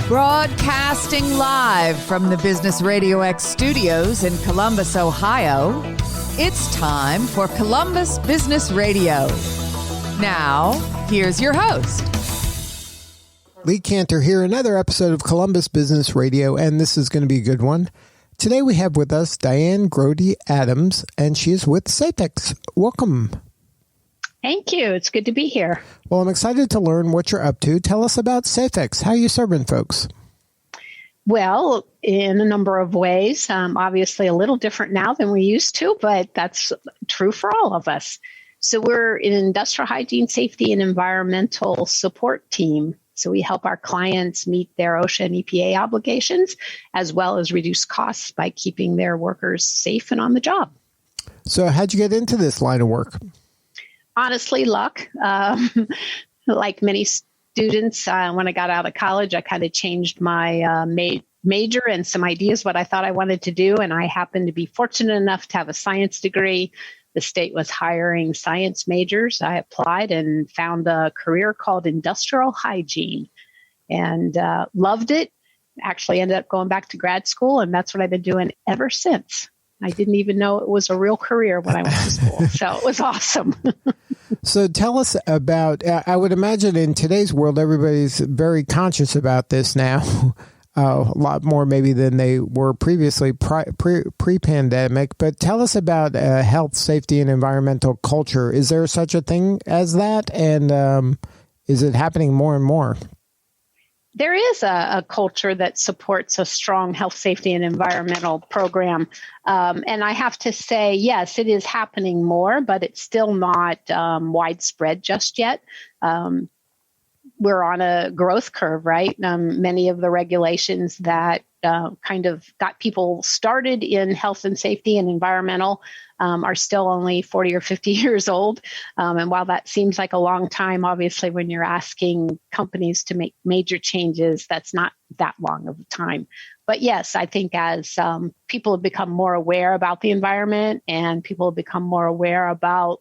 Broadcasting live from the Business RadioX studios in Columbus, Ohio, it's time for Columbus Business Radio. Now, here's your host. Lee Cantor here, another episode of Columbus Business Radio, and this is going to be a good one. Today we have with us Dianne Grote Adams, and she is with Safex. Welcome. Thank you. It's good to be here. Well, I'm excited to learn what you're up to. Tell us about Safex. How are you serving folks? Well, in a number of ways. Obviously a little different now than we used to, but that's true for all of us. So we're an industrial hygiene, safety, and environmental support team. So we help our clients meet their OSHA and EPA obligations, as well as reduce costs by keeping their workers safe and on the job. So how'd you get into this line of work? Honestly, luck. Like many students, when I got out of college, I kind of changed my major and some ideas what I thought I wanted to do. And I happened to be fortunate enough to have a science degree. The state was hiring science majors. I applied and found a career called Industrial Hygiene and loved it. Actually ended up going back to grad school, and that's what I've been doing ever since. I didn't even know it was a real career when I went to school. So it was awesome. So tell us about, I would imagine in today's world, everybody's very conscious about this now, a lot more maybe than they were previously pre-pandemic. But tell us about health, safety, and environmental culture. Is there such a thing as that? And is it happening more and more? There is a culture that supports a strong health, safety, and environmental program. And I have to say, yes, it is happening more, but it's still not widespread just yet. We're on a growth curve, right? Many of the regulations that kind of got people started in health and safety and environmental are still only 40 or 50 years old. And while that seems like a long time, obviously, when you're asking companies to make major changes, that's not that long of a time. But yes, I think as people have become more aware about the environment and people have become more aware about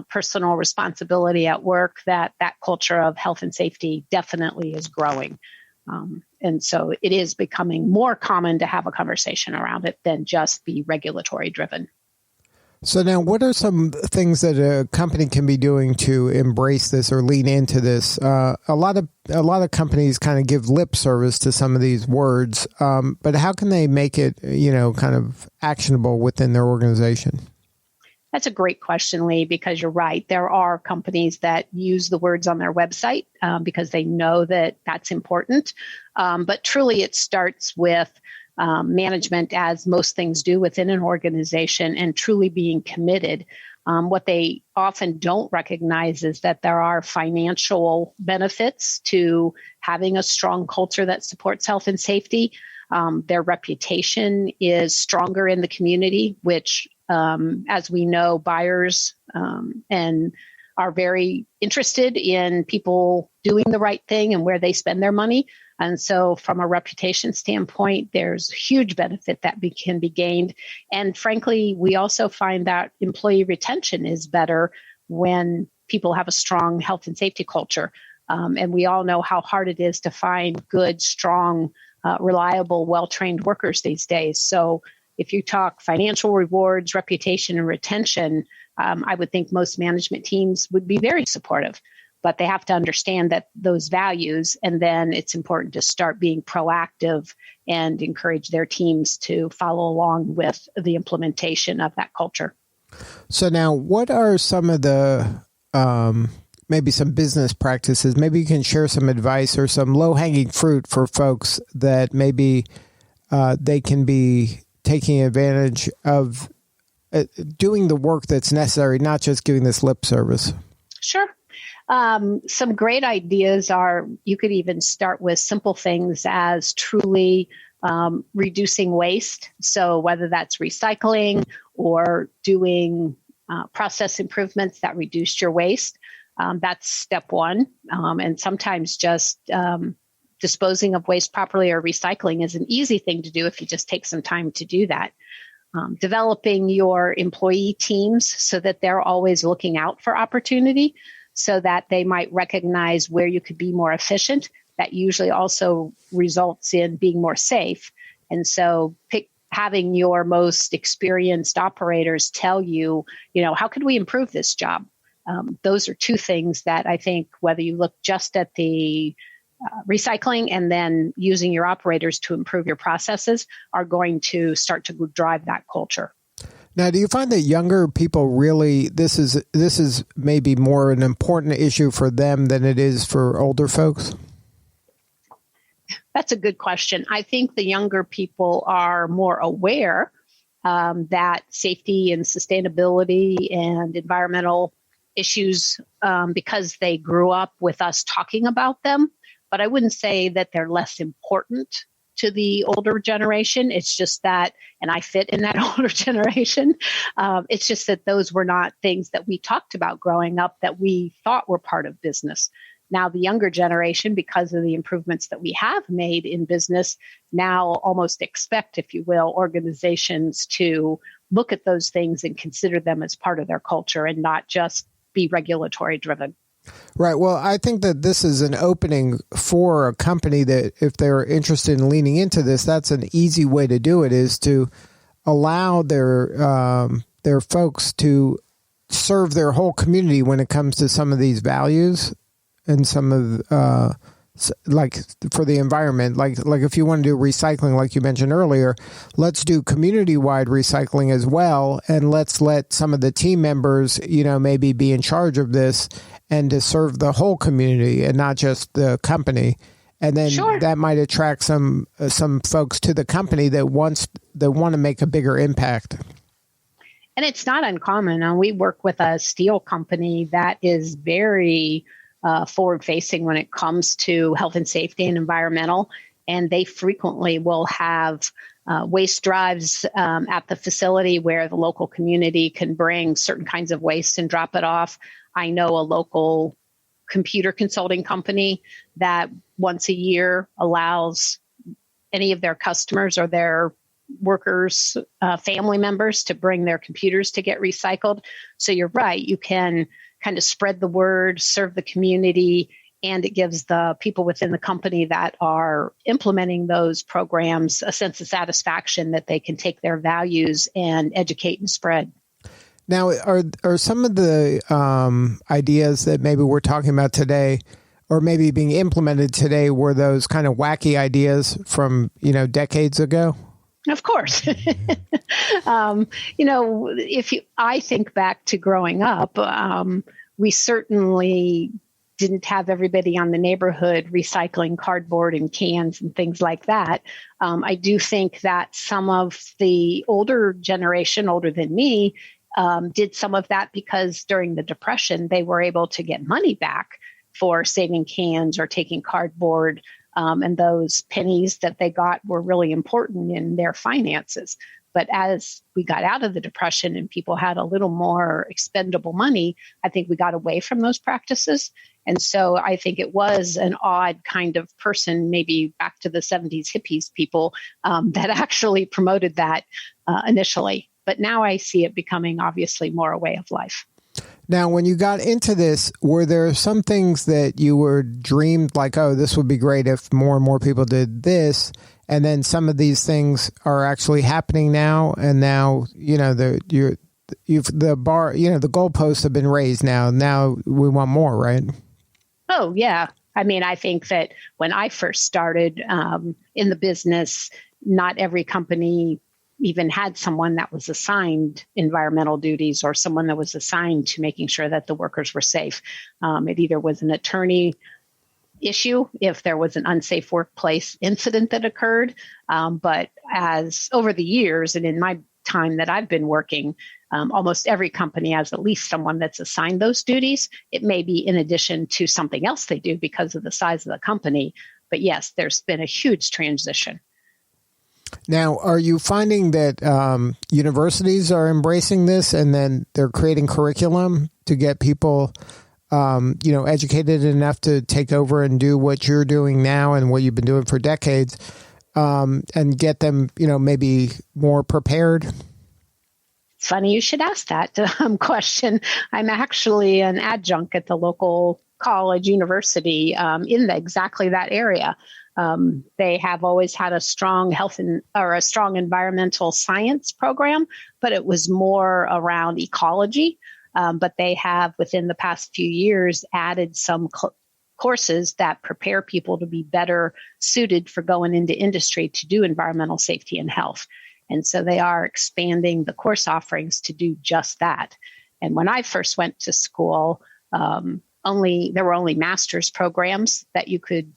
personal responsibility at work, that culture of health and safety definitely is growing. And so it is becoming more common to have a conversation around it than just be regulatory driven. So now, what are some things that a company can be doing to embrace this or lean into this? A lot of companies kind of give lip service to some of these words, but how can they make it, kind of actionable within their organization? That's a great question, Lee, because you're right. There are companies that use the words on their website because they know that that's important. But truly, it starts with management, as most things do within an organization, and truly being committed. What they often don't recognize is that there are financial benefits to having a strong culture that supports health and safety. Their reputation is stronger in the community, which, as we know, buyers and are very interested in people doing the right thing and where they spend their money. And so from a reputation standpoint, there's huge benefit that can be gained. And frankly, we also find that employee retention is better when people have a strong health and safety culture. And we all know how hard it is to find good, strong, reliable, well-trained workers these days. So if you talk financial rewards, reputation, and retention, I would think most management teams would be very supportive. But they have to understand that those values, and then it's important to start being proactive and encourage their teams to follow along with the implementation of that culture. So now, what are some of the maybe some business practices? Maybe you can share some advice or some low-hanging fruit for folks that maybe they can be taking advantage of doing the work that's necessary, not just giving this lip service. Sure. Some great ideas are, you could even start with simple things as truly reducing waste. So whether that's recycling or doing process improvements that reduce your waste, that's step one. And sometimes just disposing of waste properly or recycling is an easy thing to do if you just take some time to do that. Developing your employee teams so that they're always looking out for opportunity, so that they might recognize where you could be more efficient. that usually also results in being more safe. And so having your most experienced operators tell you, how could we improve this job? Those are two things that I think, whether you look just at the recycling and then using your operators to improve your processes, are going to start to drive that culture. Now, do you find that younger people really, this is maybe more an important issue for them than it is for older folks? That's a good question. I think the younger people are more aware that safety and sustainability and environmental issues, because they grew up with us talking about them. But I wouldn't say that they're less important to the older generation. It's just that, and I fit in that older generation, it's just that those were not things that we talked about growing up that we thought were part of business. Now, the younger generation, because of the improvements that we have made in business, now almost expect, if you will, organizations to look at those things and consider them as part of their culture and not just be regulatory driven. Right. Well, I think that this is an opening for a company that if they're interested in leaning into this, that's an easy way to do it, is to allow their folks to serve their whole community when it comes to some of these values and some of like for the environment, like if you want to do recycling, like you mentioned earlier, let's do community-wide recycling as well, and let's let some of the team members, maybe be in charge of this and to serve the whole community and not just the company. And then that might attract some folks to the company that want to make a bigger impact. And it's not uncommon. We work with a steel company that is very forward-facing when it comes to health and safety and environmental, and they frequently will have waste drives at the facility where the local community can bring certain kinds of waste and drop it off. I know a local computer consulting company that once a year allows any of their customers or their workers, family members, to bring their computers to get recycled. So you're right, you can kind of spread the word, serve the community, and it gives the people within the company that are implementing those programs a sense of satisfaction that they can take their values and educate and spread. Now, are some of the ideas that maybe we're talking about today, or maybe being implemented today, were those kind of wacky ideas from decades ago? Of course. I think back to growing up, we certainly didn't have everybody on the neighborhood recycling cardboard and cans and things like that. I do think that some of the older generation, older than me, did some of that because during the Depression, they were able to get money back for saving cans or taking cardboard. And those pennies that they got were really important in their finances. But as we got out of the Depression and people had a little more expendable money, I think we got away from those practices. And so I think it was an odd kind of person, maybe back to the 70s hippies people, that actually promoted that initially. But now I see it becoming obviously more a way of life. Now, when you got into this, were there some things that you were dreamed like, oh, this would be great if more and more people did this, and then some of these things are actually happening now, and now the goalposts have been raised now. Now we want more, right? Oh yeah, I mean, I think that when I first started in the business, not every company even had someone that was assigned environmental duties or someone that was assigned to making sure that the workers were safe. It either was an attorney issue if there was an unsafe workplace incident that occurred. But as over the years and in my time that I've been working, almost every company has at least someone that's assigned those duties. It may be in addition to something else they do because of the size of the company. But yes, there's been a huge transition. Now, are you finding that universities are embracing this and then they're creating curriculum to get people, educated enough to take over and do what you're doing now and what you've been doing for decades, and get them, maybe more prepared? Funny you should ask that question. I'm actually an adjunct at the local college, university in exactly that area. They have always had a strong a strong environmental science program, but it was more around ecology. But they have, within the past few years, added some courses that prepare people to be better suited for going into industry to do environmental safety and health. And so they are expanding the course offerings to do just that. And when I first went to school, there were only master's programs that you could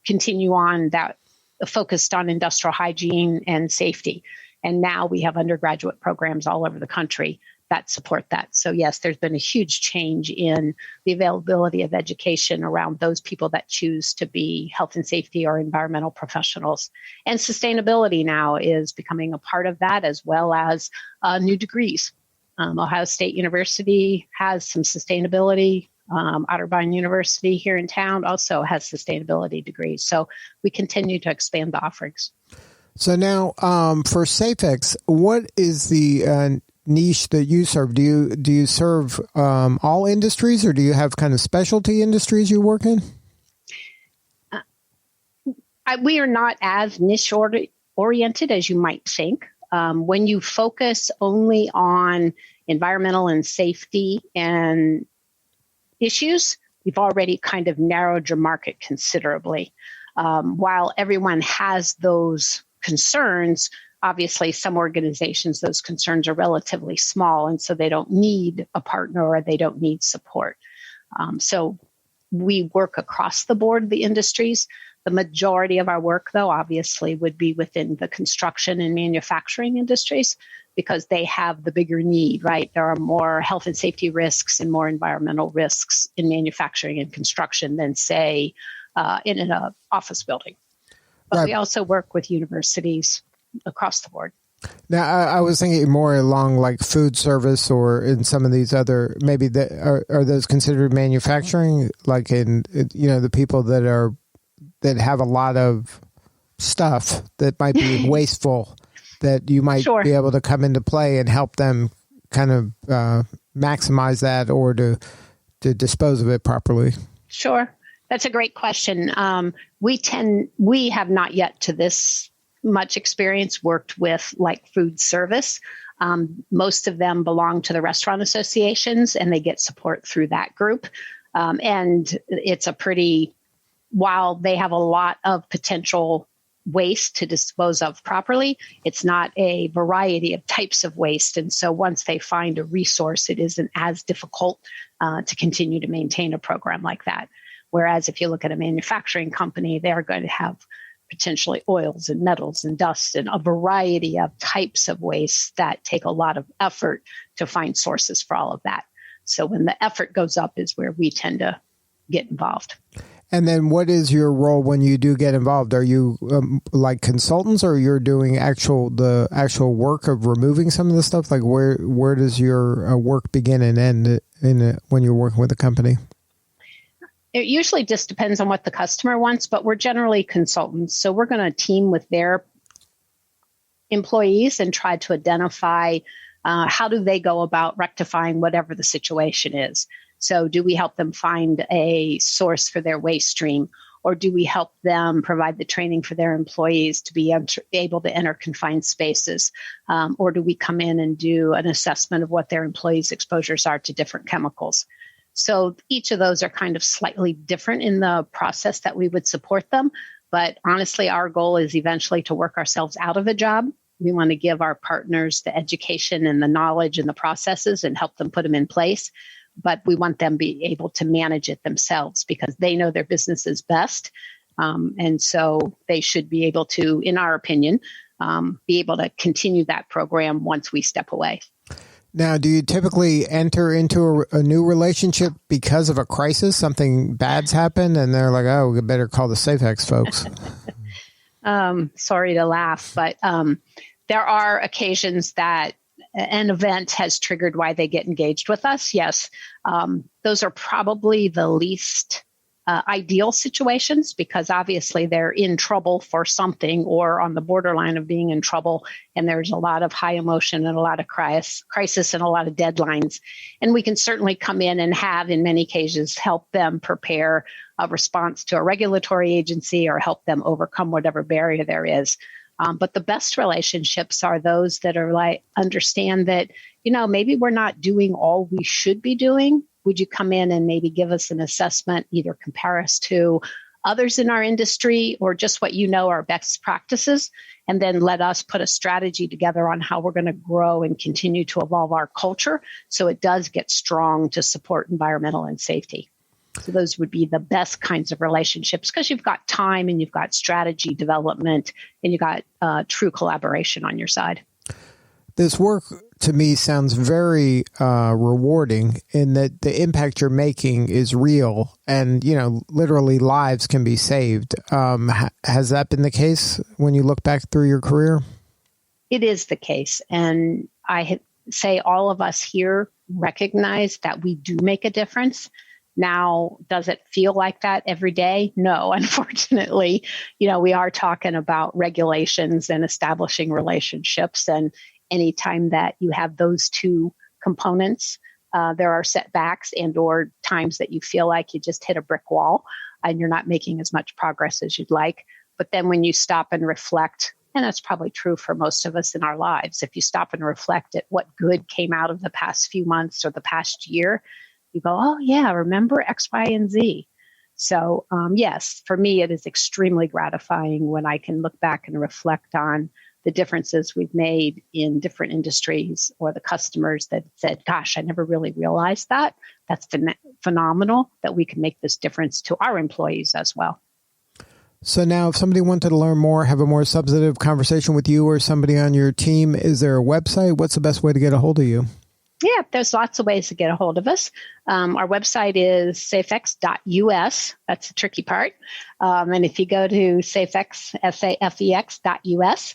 continue on that focused on industrial hygiene and safety. And now we have undergraduate programs all over the country that support that. So yes, there's been a huge change in the availability of education around those people that choose to be health and safety or environmental professionals. And sustainability now is becoming a part of that, as well as new degrees. Ohio State University has some sustainability. Otterbein University here in town also has sustainability degrees. So we continue to expand the offerings. So now for Safex, what is the niche that you serve? Do you serve all industries, or do you have kind of specialty industries you work in? We are not as niche oriented as you might think. When you focus only on environmental and safety and issues, you've already kind of narrowed your market considerably. While everyone has those concerns, obviously some organizations, those concerns are relatively small, and so they don't need a partner or they don't need support. So we work across the board, the industries. The majority of our work, though, obviously would be within the construction and manufacturing industries, because they have the bigger need, right? There are more health and safety risks and more environmental risks in manufacturing and construction than, say, in an office building. But we also work with universities across the board. Now, I was thinking more along like food service, or in some of these other, maybe are those considered manufacturing? Like in, the people that have a lot of stuff that might be wasteful, that you might be able to come into play and help them kind of maximize that, or to dispose of it properly. Sure. That's a great question. We have not yet, to this much experience, worked with like food service. Most of them belong to the restaurant associations, and they get support through that group. And it's while they have a lot of potential waste to dispose of properly, it's not a variety of types of waste. And so once they find a resource, it isn't as difficult to continue to maintain a program like that. Whereas if you look at a manufacturing company, they're going to have potentially oils and metals and dust and a variety of types of waste that take a lot of effort to find sources for all of that. So when the effort goes up is where we tend to get involved. And then what is your role when you do get involved? Are you like consultants, or you're doing the actual work of removing some of the stuff? Like where does your work begin and end when you're working with a company? It usually just depends on what the customer wants, but we're generally consultants. So we're going to team with their employees and try to identify how do they go about rectifying whatever the situation is. So do we help them find a source for their waste stream, or do we help them provide the training for their employees to be able to enter confined spaces? Or do we come in and do an assessment of what their employees' exposures are to different chemicals? So each of those are kind of slightly different in the process that we would support them. But honestly, our goal is eventually to work ourselves out of a job. We want to give our partners the education and the knowledge and the processes and help them put them in place. But we want them to be able to manage it themselves, because they know their business is best. And so they should be able to, in our opinion, be able to continue that program once we step away. Now, do you typically enter into a new relationship because of a crisis? Something bad's happened and they're like, oh, we better call the Safex folks. Sorry to laugh, but there are occasions that an event has triggered why they get engaged with us. Yes, those are probably the least ideal situations, because obviously they're in trouble for something or on the borderline of being in trouble. And there's a lot of high emotion and a lot of crisis and a lot of deadlines. And we can certainly come in and have, in many cases, help them prepare a response to a regulatory agency or help them overcome whatever barrier there is. But the best relationships are those that are like, understand that, maybe we're not doing all we should be doing. Would you come in and maybe give us an assessment, either compare us to others in our industry or just what are best practices, and then let us put a strategy together on how we're going to grow and continue to evolve our culture so it does get strong to support environmental and safety. So those would be the best kinds of relationships because you've got time and you've got strategy development and you've got true collaboration on your side. This work to me sounds very rewarding in that the impact you're making is real and, literally lives can be saved. Has that been the case when you look back through your career? It is the case. And I say all of us here recognize that we do make a difference. Now, does it feel like that every day? No, unfortunately. We are talking about regulations and establishing relationships. And anytime that you have those two components, there are setbacks and or times that you feel like you just hit a brick wall and you're not making as much progress as you'd like. But then when you stop and reflect, and that's probably true for most of us in our lives, if you stop and reflect at what good came out of the past few months or the past year, you go, oh, yeah, remember X, Y, and Z. So, yes, for me, it is extremely gratifying when I can look back and reflect on the differences we've made in different industries or the customers that said, gosh, I never really realized that. That's phenomenal that we can make this difference to our employees as well. So now if somebody wanted to learn more, have a more substantive conversation with you or somebody on your team, is there a website? What's the best way to get a hold of you? Yeah, there's lots of ways to get a hold of us. Our website is safex.us. That's the tricky part. And if you go to safex, FAIHA.us,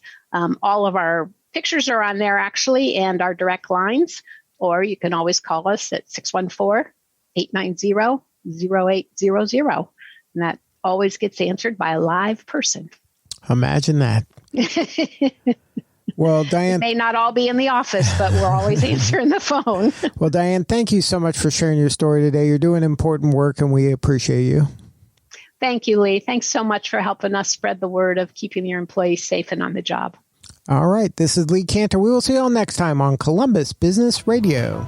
all of our pictures are on there actually and our direct lines, or you can always call us at 614-890-0800. And that always gets answered by a live person. Imagine that. Well, Dianne, it may not all be in the office, but we're always answering the phone. Well, Dianne, thank you so much for sharing your story today. You're doing important work and we appreciate you. Thank you, Lee. Thanks so much for helping us spread the word of keeping your employees safe and on the job. All right. This is Lee Cantor. We will see you all next time on Columbus Business Radio.